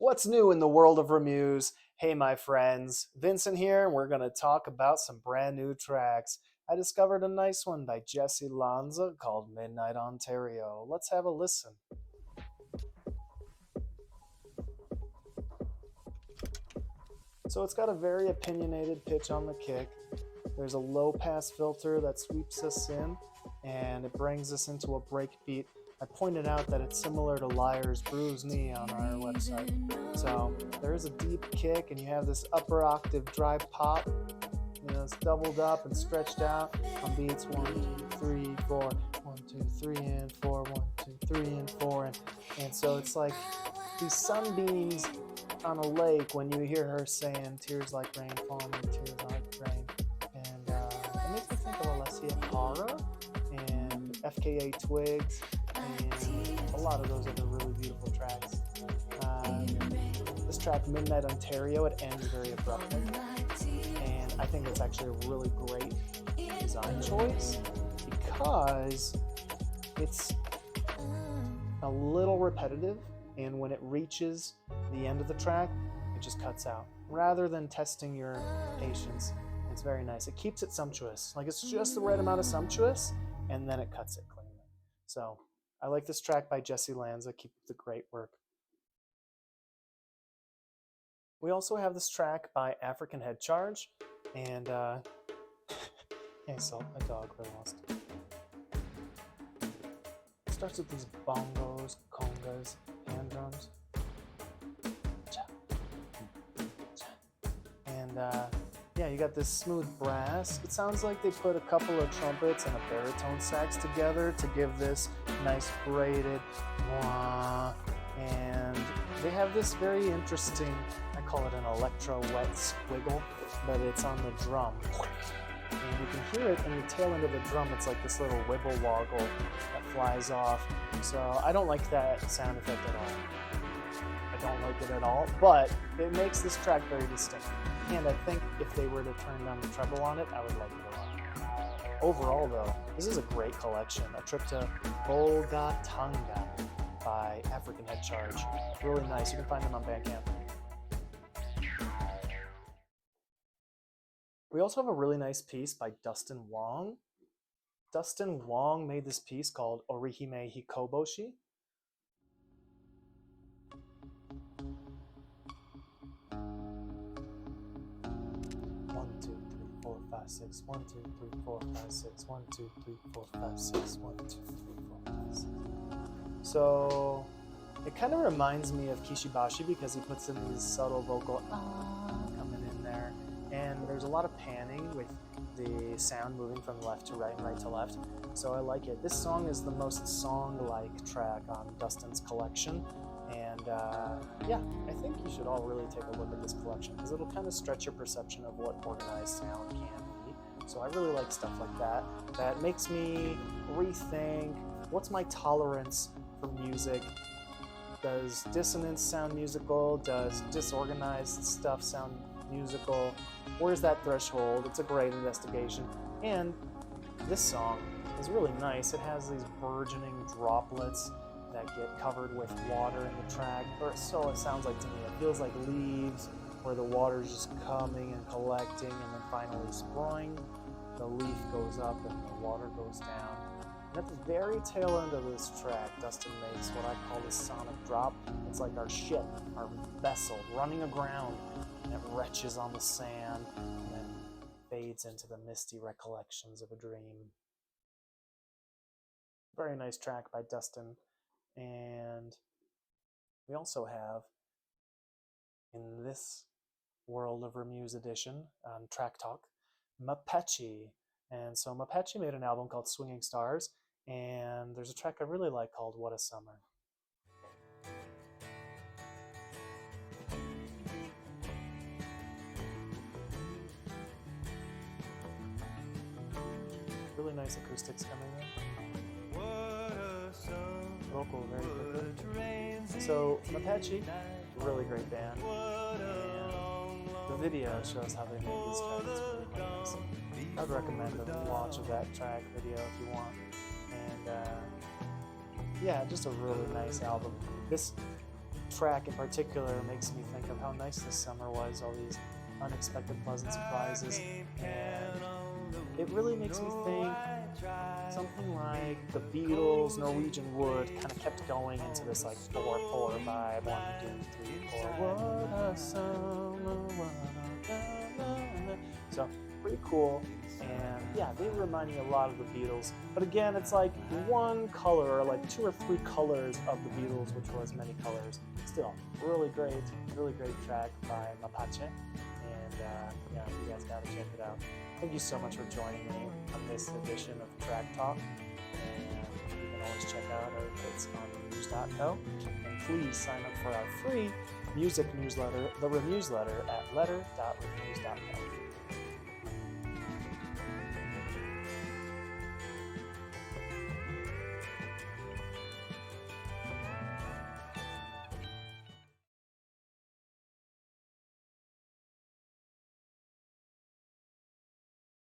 What's new in the world of Remuse? Hey, my friends, Vincent here, and we're going to talk about some brand new tracks. I discovered a nice one by Jessy Lanza called Midnight Ontario. Let's have a listen. So it's got a very opinionated pitch on the kick. There's a low pass filter that sweeps us in, and it brings us into a break beat. I pointed out that it's similar to Liar's Bruise Knee on our website. So there is a deep kick, and you have this upper octave dry pop. You know, it's doubled up and stretched out on beats 1, 2, 3, 4, 1, 2, 3, and 4, 1, 2, 3, and 4, and so it's like these sunbeams on a lake when you hear her saying "tears like rain falling, tears like rain," and it makes me think of Alessia Cara and FKA Twigs and a lot of those other really beautiful tracks. This track, Midnight Ontario, it ends very abruptly, and I think it's actually a really great design choice because it's a little repetitive, and when it reaches the end of the track, it just cuts out. Rather than testing your patience, it's very nice. It keeps it sumptuous. Like, it's just the right amount of sumptuous, and then it cuts it cleanly. So I like this track by Jessy Lanza. Keep up the great work. We also have this track by African Head Charge, and I saw a dog really lost. It starts with these bongos, congas, hand drums, and yeah, you got this smooth brass. It sounds like they put a couple of trumpets and a baritone sax together to give this nice braided wah, and they have this very interesting, I call it an electro wet squiggle, but it's on the drum. And you can hear it in the tail end of the drum. It's like this little wibble woggle that flies off. So I don't like that sound effect at all. I don't like it at all, but it makes this track very distinct. And I think if they were to turn down the treble on it, I would like it a lot. Overall, though, this is a great collection. A trip to Bolgatanga by African Head Charge. Really nice. You can find them on Bandcamp. We also have a really nice piece by Dustin Wong. Dustin Wong made this piece called Orihime Hikoboshi. One, two, three, four, five, six. 1, 2, 3, 4, 5, 6. 1, 2, 3, 4, 5, 6. 1, 2, 3, 4, 5, 6. So it kind of reminds me of Kishibashi because he puts in these subtle vocal coming in there. And there's a lot of panning with the sound moving from left to right and right to left. So I like it. This song is the most song-like track on Dustin's collection. And yeah, I think you should all really take a look at this collection because it'll kind of stretch your perception of what organized sound can be. So I really like stuff like that. That makes me rethink what's my tolerance for music. Does dissonance sound musical? Does disorganized stuff sound musical? Where's that threshold? It's a great investigation. And this song is really nice. It has these burgeoning droplets that get covered with water in the track, or so it sounds like to me. It feels like leaves where the water's just coming and collecting and then finally spring. The leaf goes up and the water goes down. And at the very tail end of this track, Dustin makes what I call the sonic drop. It's like our ship, our vessel, running aground, and it retches on the sand and then fades into the misty recollections of a dream. Very nice track by Dustin. And we also have, in this World of Remuse edition on TrackTalk, Mapache. And so Mapache made an album called Swinging Stars, and there's a track I really like called What a Summer. Really nice acoustics coming in. Vocal very quickly. So Mapache, really great band, and the video shows how they made this track. It's really quite nice. I'd recommend a watch of that track video if you want. And yeah, just a really nice album. This track in particular makes me think of how nice this summer was, all these unexpected pleasant surprises, and it really makes me think something like the Beatles' Norwegian Wood kind of kept going into this like 4/4 vibe, 1, 2, 3, 4, what a summer, what a... So pretty cool. And yeah, they remind me a lot of the Beatles, but again, it's like one color or like 2 or 3 colors of the Beatles, which was many colors. Still, really great track by Mapache, and yeah, you guys gotta check it out. Thank you so much for joining me on this edition of Track Talk, and you can always check out our hits on remuse.co, and please sign up for our free music newsletter, the Remuse letter, at letter.remuse.co.